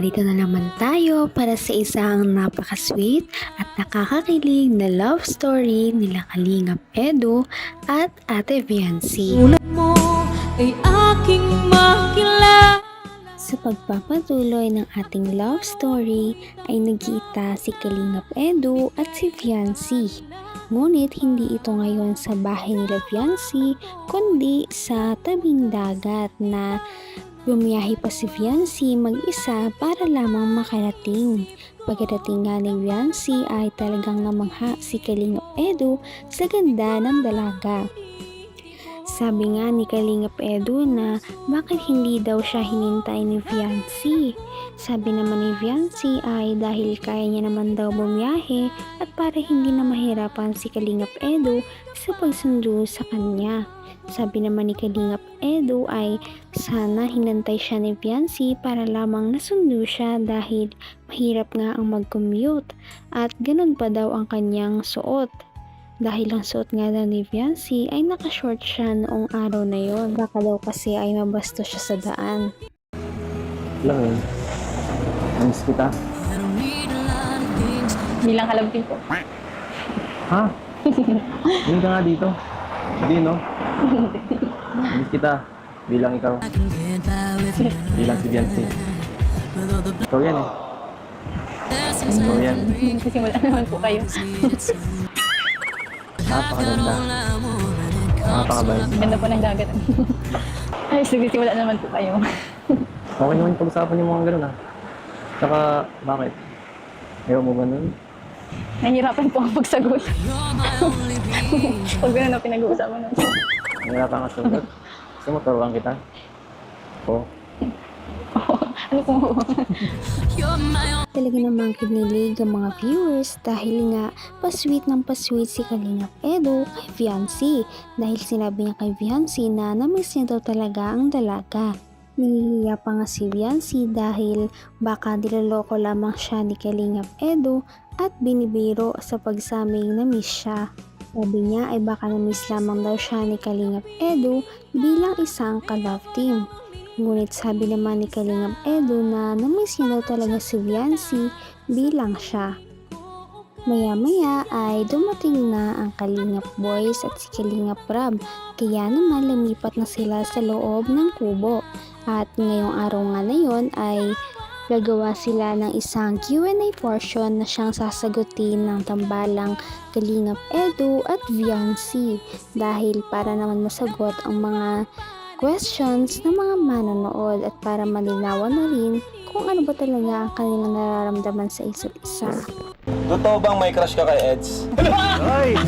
Narito na naman tayo para sa isang napaka-sweet at nakakakilig na love story nila Kalingap Edu at Ate Viancy. Tulad mo ay aking makilala. Sa pagpapatuloy ng ating love story ay nagkita si Kalingap Edu at si Viancy. Ngunit hindi ito ngayon sa bahay nila Viancy kundi sa tabing dagat na bumiyahe pa si Viancy mag-isa para lamang makarating. Pagdating nga ni Viancy ay talagang namangha si Kalingap Edu sa ganda ng dalaga. Sabi nga ni Kalingap Edu na bakit hindi daw siya hinintay ni Viancy. Sabi naman ni Viancy ay dahil kaya niya naman daw bumiyahe at para hindi na mahirapan si Kalingap Edu sa pagsundo sa kanya. Sabi naman ni Kalingap Edu ay sana hinantay siya ni Viancy para lamang nasundo siya dahil mahirap nga ang mag-commute at ganun pa daw ang kanyang suot. Dahil ang suot nga daw ni Viancy ay nakashort siya noong araw na yon. Baka daw kasi ay mabasto siya sa daan. Lang yun. Miss kita. Bilang halabting po. Ha? Hindi ka nga dito. Hindi, no? Miss kita. Bilang ikaw. Bilang si Viancy. Ikaw yan eh. Ikaw yan. Magsisimula naman po kayo. Napakaganda. Napakabait. Ganda po ng dagat. Ay, magsisimula naman po kayo. Okay naman pag-usapan yung mga ganun ah. Saka, bakit? Ayaw mo ba nun? Nahihirapan po ang pagsagot. Pag gano'n na pinag-uusapan naman. Nahirapan ka sagot. Gusto mo, taruhan kita? Oo. Ano po? Talaga namang kinilig ang mga viewers dahil nga pasweet ng pasweet si Kalingap Edu kay Viancy dahil sinabi niya kay Viancy na namiss niya daw talaga ang dalaga. Nahihiya pa nga si Viancy dahil baka niloloko lamang siya ni Kalingap Edu at binibiro sa pagsaming namiss siya. Sabi niya ay baka namiss lamang daw siya ni Kalingap Edu bilang isang ka-love team. Ngunit sabi naman ni Kalingap Edu na namiss niya daw talaga si Viancy bilang siya. Maya-maya ay dumating na ang Kalingap Boys at si Kalingap Rab, kaya naman lumipat na sila sa loob ng kubo. At ngayong araw nga na yon ay gagawa sila ng isang Q&A portion na siyang sasagutin ng tambalang Kalingap Edu at Viancy dahil para naman masagot ang mga questions ng mga manonood at para malinawan na rin kung ano ba talaga ang kanilang nararamdaman sa isa't isa. Totoo bang may crush ka kay Eds? Ay!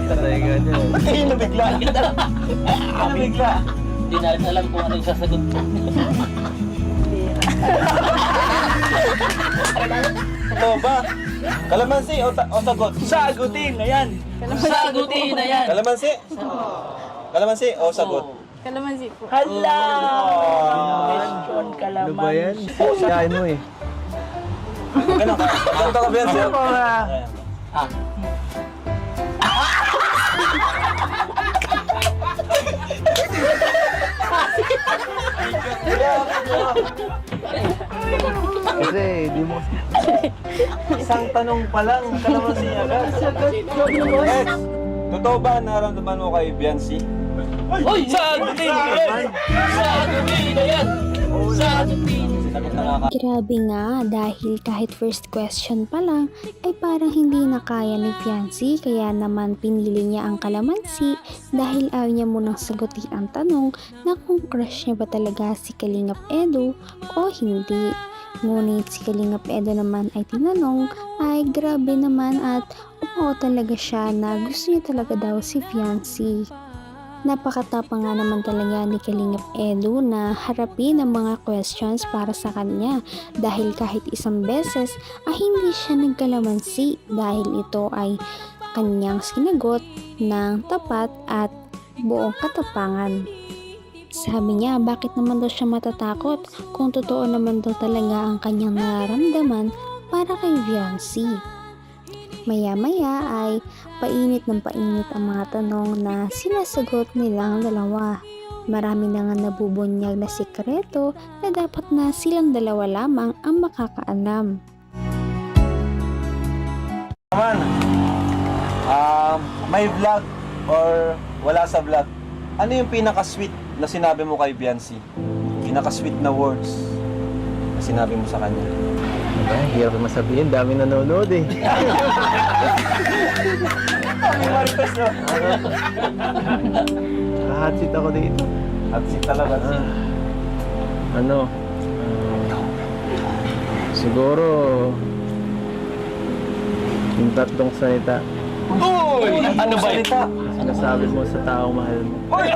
Talaga niya. Ay, nabigla. Nabigla. Hindi na rin alam kung ano yung sasagot ko. Totoo ba? Kalamansi o sagot? Sagutin na yan! Sagutin na yan! Kalamansi? Kalamansi o sagot? Kalamansi po. Hala! Question Ano ba yan? kalaman. Siyain mo eh. Ganun ka. Ganun ka, Benzi. Ah, Kasi di mo... Isang tanong pa lang, kalamansi agad. Eds, totoo ba naramdaman mo kay Viancy? Uy! Sagutin na yan! Sagutin na yan! Sagutin! Sagot na nga ka. Grabe nga dahil kahit first question pa lang ay parang hindi na kaya ni Viancy kaya naman pinili niya ang kalamansi dahil ayaw niya munang sagutin ang tanong na kung crush niya ba talaga si Kalingap Edu o hindi. Ngunit si Kalingap Edu naman ay tinanong ay grabe naman at oo talaga siya na gusto niya talaga daw si Viancy. Napakatapang nga naman talaga ni Kalingap Edu na harapin ang mga questions para sa kanya dahil kahit isang beses ay hindi siya nagkalamansi dahil ito ay kanyang sinagot ng tapat at buong katapangan. Sabi niya bakit naman daw siya matatakot kung totoo naman daw talaga ang kanyang nararamdaman para kay Viancy. Maya-maya ay painit ng painit ang mga tanong na sinasagot nilang dalawa. Marami na nga nabubunyag na sikreto na dapat na silang dalawa lamang ang makakaalam. Naman, may vlog or wala sa vlog, ano yung pinaka-sweet na sinabi mo kay Biancy? Pinaka-sweet na words na sinabi mo sa kanya? Ay, hirap naman sabihin, dami nanonood eh. May marites, no? Hot-seat ako dito. At si talaga si... Ano? Siguro... yung tatlong salita. Uy! Ano ba ito? Sinasabi mo sa taong mahal mo. Uy!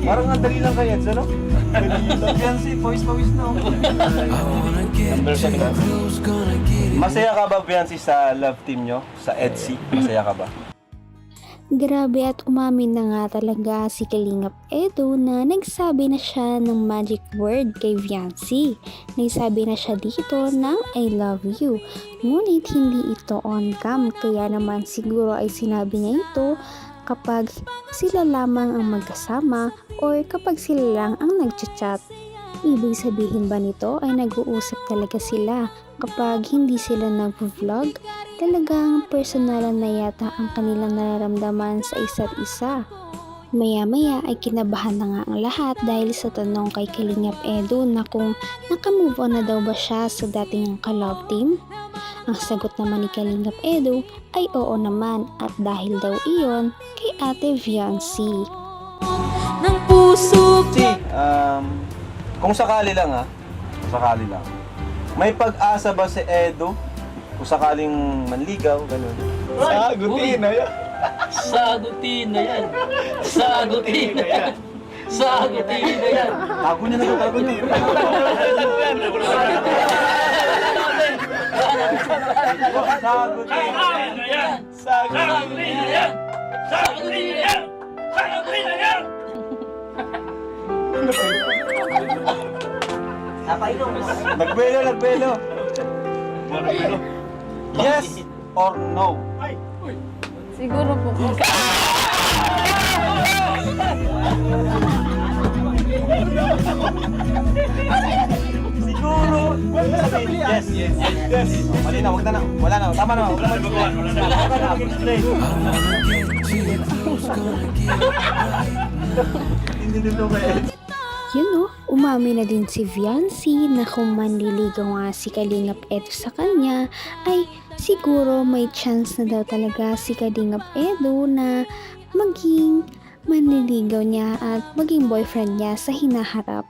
Parang ang dali lang kay Eds, ano? Biancy, pawis-pawis na. Masaya ka ba, Biancy, sa love team nyo? Sa EDSI? Masaya ka ba? Grabe at umamin na nga talaga si Kalingap Edo na nagsabi na siya ng magic word kay Viancy. Nagsabi na siya dito ng I love you. Ngunit hindi ito on cam, kaya naman siguro ay sinabi niya ito kapag sila lamang ang magkasama or kapag sila lang ang nagchat-chat. Ibig sabihin ba nito ay nag-uusap talaga sila kapag hindi sila nag-vlog? Talagang personalan na yata ang kanilang nararamdaman sa isa't isa. Maya-maya ay kinabahan na nga ang lahat dahil sa tanong kay Kalingap Edo na kung nakamove on na daw ba siya sa dating ka-love team. Ang sagot naman ni Kalingap Edo ay oo naman at dahil daw iyon kay Ate Viancy. ng puso Si, kung sakali lang ha, kung sakali lang, may pag-asa ba si Edo kung sakaling manligaw, gano'n? Sagutin na yan. Sagutin na yan. Sagutin na yan. Sagutin na yan. Tago niya na ito, tago niya. Sagutin na yan. Sagutin na yan. Sagutin na yan. Sagutin na yan. Nagbelo. Yes or no? Siguro po. Siguro. Yes. Mali na, wag na. Wala na, tama na. Wala na mag-explain. Hindi dito kaya. Yun umami na din si Viancy na kung manliligaw nga si Kalingap Edo sa kanya ay siguro may chance na daw talaga si Kalingap Edo na maging manliligaw niya at maging boyfriend niya sa hinaharap.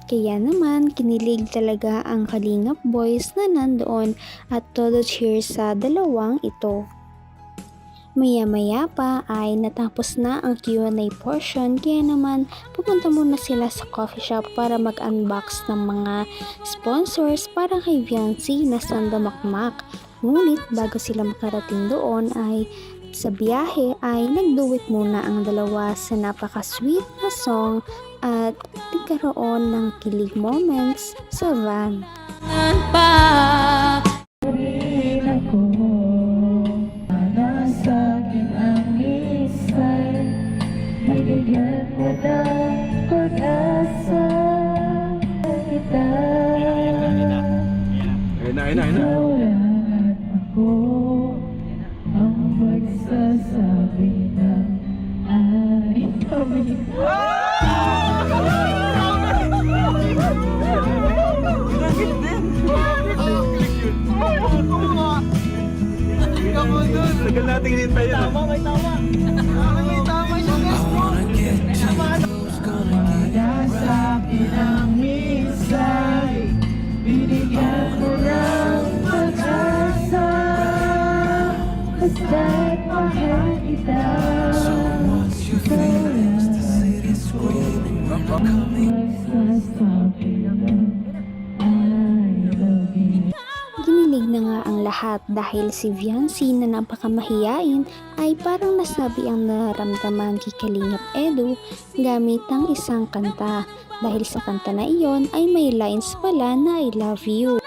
Kaya naman kinilig talaga ang Kalingap boys na nandoon at todo cheers sa dalawang ito. Maya-maya pa ay natapos na ang Q&A portion kaya naman pupunta muna sila sa coffee shop para mag-unbox ng mga sponsors para kay Viancy na sandamakmak. Ngunit bago sila makarating doon ay sa biyahe ay nagduet muna ang dalawa sa napaka-sweet na song at nagkaroon ng kilig moments sa van. pa. Tagal natin hinintay yun. Tama, may tama. May tama siya, guys. Sa'kin ang misay, binigyan mo ng pag-asa, basta't mahal kita. Ginilig na nga ang lahat dahil si Viancy na napakamahiyain ay parang nasabi ang nararamdaman kay Kalingap Edo gamit ang isang kanta. Dahil sa kanta na iyon ay may lines pala na I love you.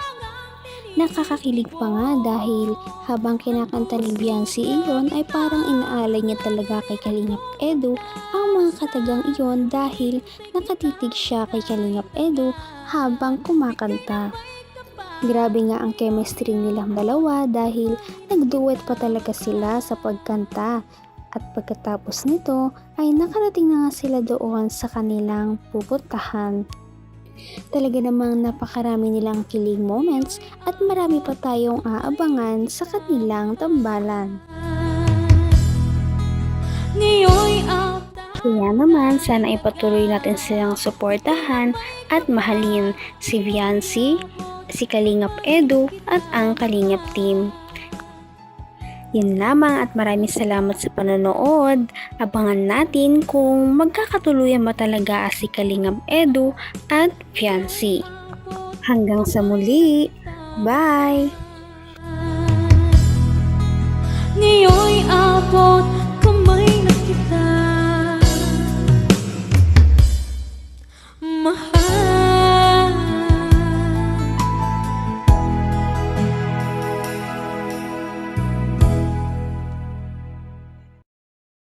Nakakakilig pa nga dahil habang kinakanta ni Viancy iyon ay parang inaalay niya talaga kay Kalingap Edu ang mga katagang iyon dahil nakatitig siya kay Kalingap Edu habang kumakanta. Grabe nga ang chemistry nilang dalawa dahil nagduet pa talaga sila sa pagkanta. At pagkatapos nito ay nakarating na nga sila doon sa kanilang pupuntahan. Talaga namang napakarami nilang kilig moments at marami pa tayong aabangan sa kanilang tambalan. Ngayon'y Kaya naman sana ipatuloy natin silang suportahan at mahalin si Viancy, si Kalingap Edu at ang Kalingap team. Yun lamang at maraming salamat sa panonood. Abangan natin kung magkakatuluyan ba talaga si Kalingap Edu at Viancy. Hanggang sa muli. Bye! ngayon'y abot